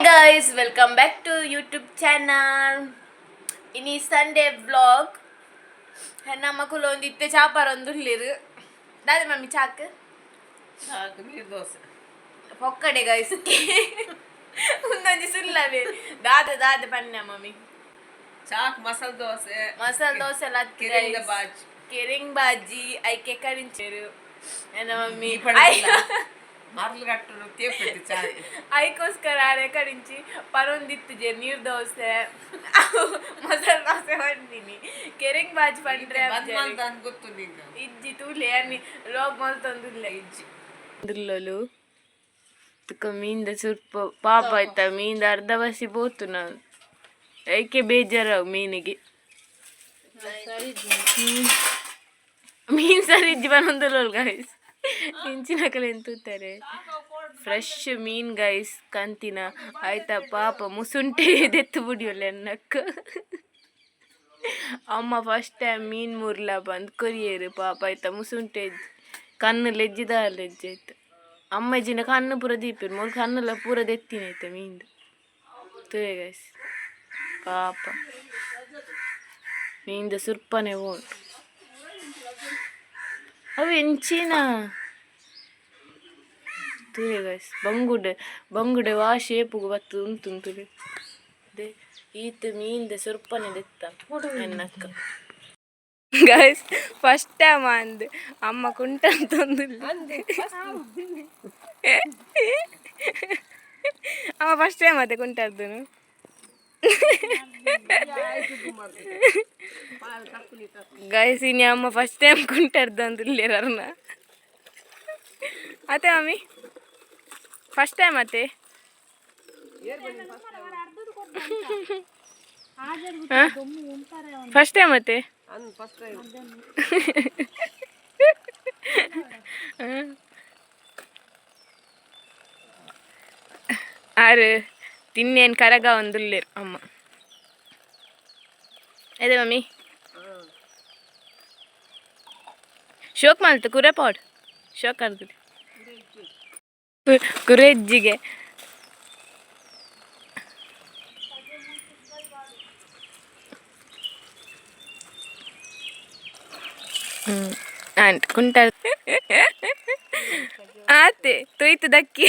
guys, welcome back to YouTube channel. Ini Sunday vlog. Henna makulu onditte chaparondulliru. Dade mummy chaak. Chaak neer dosa. Pokkde guys. Undandi sullave. Dade panna mummy. Chaak masala dosa. Masala dosa lat Kering baji. Kering baji aike karincheru. Henna mummy. Marlu gattu teppetti chaak. Aikoskara are karinchi parondittu je neer dosa. Masala dosa vandini. Kering baji pandre badmal dan gottu ninga. Ijji tule ani log moltondulle ijji. Dullolu. ತುಕ ಮೀಂದ ಸ್ವಲ್ಪ ಪಾಪ ಆಯ್ತಾ ಮೀಂದ ಅರ್ಧ ಬಸಿ both ನಾನು ಏಕೆ ಬೇಜಾರಾವು ಮೀನಿಗೆ ಮೀನು ಸರಿಜ್ಜಿ ಬಂದಲ್ಲ ಗೈಸ್ ಇಂಚಿನ ಕಲೆ ಎಂತಾರೆ ಫ್ರೆಶ್ ಮೀನ್ ಗೈಸ್ ಕಂತಿನ ಆಯ್ತಾ ಪಾಪ ಮುಸುಂಟೆ ದೆತ್ತು ಬಿಡಿಯೋಲ್ಲ ಅನ್ನಕ್ಕ ಅಮ್ಮ ಫಸ್ಟ್ ಟೈಮ್ ಮೀನ್ ಮುರ್ಲ ಬಂದು ಕೊರಿಯರು ಪಾಪ ಆಯ್ತಾ ಮುಸುಂಟೆ ಕಣ್ಣು ಲೆಜ್ಜಿದ ಲೆಜ್ಜೆ ಆಯ್ತು ಅಮ್ಮ ಜಿನ ಕಣ್ಣು ಪೂರ ದೀಪಿರು ಮೊಲ್ ಕಣ್ಣೆಲ್ಲ ಪೂರ ದೆತ್ತಿನೈತೆ ಮೀಂದು ತುವೆ ಗೈಸ್ ಪಾಪ ಮೀಂದ ಸುರ್ಪನೆ ಓಟು ಅವು ಎಂಚಿನ ತುವೆ ಗೈಸ್ ಬಂಗುಡೆ ವಾ ಶೇಪುಗು ಬತ್ತು ಉಂಟುಂಟು ಈತ ಮೀಂದ ಸುರ್ಪನೆ ದೆತ್ತ ಎನ್ನಕ್ಕ ಗೈಸ್ ಫಸ್ಟ್ ಟೈಮ್ ಅಂದ್ ಅಮ್ಮ ಕುಂಟಂತಂದಿಲ್ಲ ಅಮ್ಮ ಫಸ್ಟ್ ಟೈಮ್ ಮತ್ತೆ ಕುಂಟರ್ದನು ಗೈಸ್ ಇನ್ನು ಅಮ್ಮ ಫಸ್ಟ್ ಟೈಮ್ ಕುಂಟರ್ದಂದಿಲ್ಲರನ್ನ ಅತ್ತೆ ಮಮ್ಮಿ ಫಸ್ಟ್ ಟೈಮ್ ಅತ್ತೆ ಫಸ್ಟ್ ಟೈಮ್ ಅತ್ತೆ ಆರು ತಿನ್ನೇನು ಕರಗ ಒಂದುಲ್ಲೇರು ಅಮ್ಮ ಅದೇ ಮಮ್ಮಿ ಶೋಕ್ ಮಾಡ್ತು ಕುರೆ ಪಾಡ್ ಶೋಕ್ ಆಡ್ದು ಕುರೆಜ್ಜಿಗೆ ಆಂಟ್ ಕುಂಟಾರ ಆತೆ ತೊಯ್ತು ದಕ್ಕಿ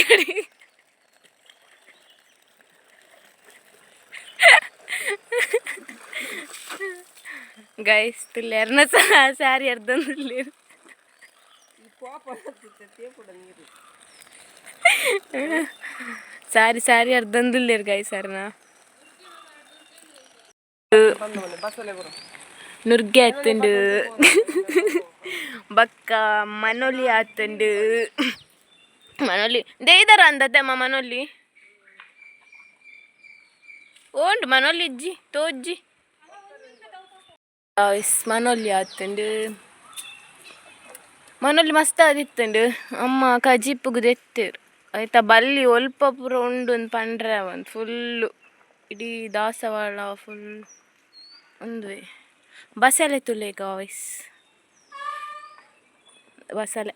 ಗೈಸ್ ತುಲ್ಲೇರ್ನ ಸ್ಯಾರಿ ಅರ್ಧಂದುಲ್ಲೇರು ಸಾರಿ ಅರ್ಧಂದುಲ್ಲೇರು ಗೈಸ್ ಅರ್ನ ನುರ್ಗೆ ಆತುಂಡು ಬಕ್ಕ ಮನೊಲಿ ಆತುಂಡು ಮನೊಲಿ ದೇದರ ಅಂದದ್ದಮ್ಮ ಮನೊಲಿ ಓಂಡು ಮನೊಲಿ ಇಜ್ಜಿ ತೋಜ್ಜಿ ಮನೊಲಿ ಆತುಂಡು ಮನೊಲಿ ಮಸ್ತ್ ಆದಿತ್ತುಂಡು ಅಮ್ಮ ಕಜಿಪ್ಪುಗು ದೆತ್ತೇರು ಆಯ್ತಾ ಬಲ್ಲಿ ಒಲ್ಪ ಪೂರ ಉಂಡು ಒಂದು ಪಂಡ್ರೆ ಒಂದು ಫುಲ್ಲು ಇಡೀ ದಾಸವಾಳ ಫುಲ್ ಒಂದು ಬಸಳೆ ತುಲೆ ಗಾಯ್ಸ್ ಬಸಳೆ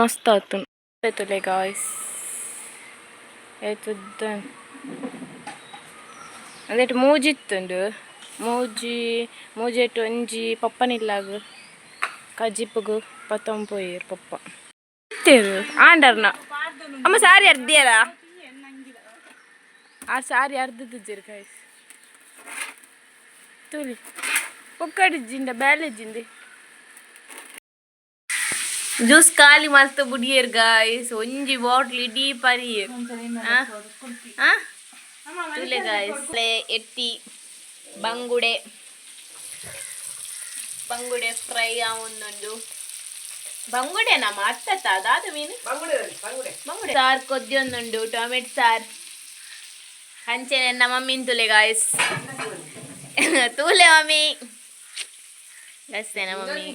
ಮಸ್ತ್ ಆಯ್ತು ತುಲೆ ಗಾಯ್ಸ್ ಆಯ್ತು ಅದೇಟು ಮೂಜಿತ್ತುಂಡು ಮೂಜೆಟ್ಟು ಒಂಜಿ ಪಪ್ಪನಿಲ್ಲಾಗು ಕಜಿಪ್ಪುಗು ಪತ್ತೊಂಪೋಯರು ಪಪ್ಪ ಆಂಡರ್ನ ಅಮ್ಮ ಸಾರಿ ಅರ್ದಿಯಲ್ಲ ಆ ಸಾರಿ ಅರ್ಧದಿಜ್ಜಿರು ಕಾಯ್ಸ್ ತುಳಿ ಒಕ್ಕಡಿಜ್ಜಿಂದ ಬ್ಯಾಲೆಜ್ಜಿಂದೆ ಜ್ಯೂಸ್ ಖಾಲಿ ಮಸ್ತ್ ಬುಡಿಯರ್ ಗಾಯ್ಸ್ ಒಂಜಿ ಬಾಟ್ಲ್ ಇಡೀ ಪರಿಯರ್ ತುಲೆ ಗಾಯ್ಸ್ ಎಟ್ಟಿ ಬಂಗುಡೆ ಫ್ರೈ ಆವೊಂದುಂಡು ಬಂಗುಡೆನ ಮತ್ತತ್ತ ಅದಾದ ಮೀನು ಬಂಗುಡೆ ಸಾರು ಕೊದ್ದಿಯೊಂದುಂಡು ಟೊಮೆಟೊ ಸಾರು ಹಂಚೆನೆ ನಮ್ಮ ಮಮ್ಮಿನ ತುಲೆ ಗಾಯ್ಸ್ ತೂಲೆ ಮಮ್ಮಿ ಗಸ್ಸೆನ ಮಮ್ಮಿ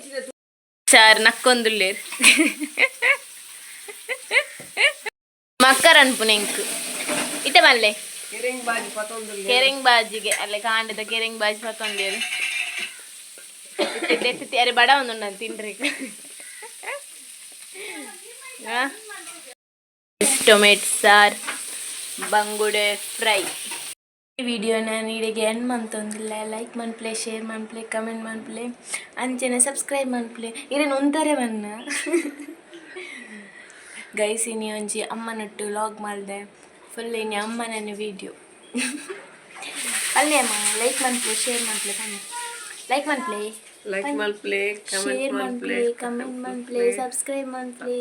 ಸಾರು ನಕ್ಕೊಂದುಲ್ಲೇರು ಮಕ್ಕರ್ ಅನ್ಪುನೆಂಕು ಇತ್ತೆ ಮಲ್ಲೆ ಕೆರೆಂಗ್ ಬಾಜಿಗೆ ಅಲ್ಲೇ ಕಾಂಡದ ಕೆರೆಂಗ್ ಬಾಜಿ ಪತ್ತೊಂದೇರು ಅರೆ ಬಡ ಒಂದು ತಿನ್ರಿ ಟೊಮೆಟೊ ಸಾರು ಬಂಗುಡೆ ಫ್ರೈ. ಈ ವಿಡಿಯೋನ ನೀಡಿಗೆ ಎಂಡ್ ಮಂತೊಂದಿಲ್ಲ. ಲೈಕ್ ಮನ್ಪ್ಲೆ, ಶೇರ್ ಮನ್ಪ್ಲೆ, ಕಮೆಂಟ್ ಮನ್ಪ್ಲೆ, ಅಂಚನೆ ಸಬ್ಸ್ಕ್ರೈಬ್ ಮನ್ಪ್ಲೆ. ಇರೇನು ಒಂತಾರೆ ಬನ್ನ ಗೈಸ್ ಇನಿ ಒಂಜಿ ಅಮ್ಮನೊಟ್ಟು ಲಾಗ್ ಮಾಡಿದೆ ಫುಲ್ ಇನಿ ಅಮ್ಮನ ವಿಡಿಯೋ. ಅಲ್ಲೇ ಅಮ್ಮ ಲೈಕ್ ಮನ್ಪ್ಲೆ, ಶೇರ್ ಮನ್ಪ್ಲೆ, ಲೈಕ್ ಮನ್ಪ್ಲೆ, ಲೈಕ್ ಮಲ್ಪ್ಲೆ, ಶೇರ್ ಕಮೆಂಟ್ ಮನ್ಪ್ಲೆ, ಮಲ್ಪ್ಲೆ, ಕಮೆಂಟ್ ಮನ್ಪ್ಲೆ, ಸಬ್ಸ್ಕ್ರೈಬ್ ಮನ್ಪ್ಲೆ.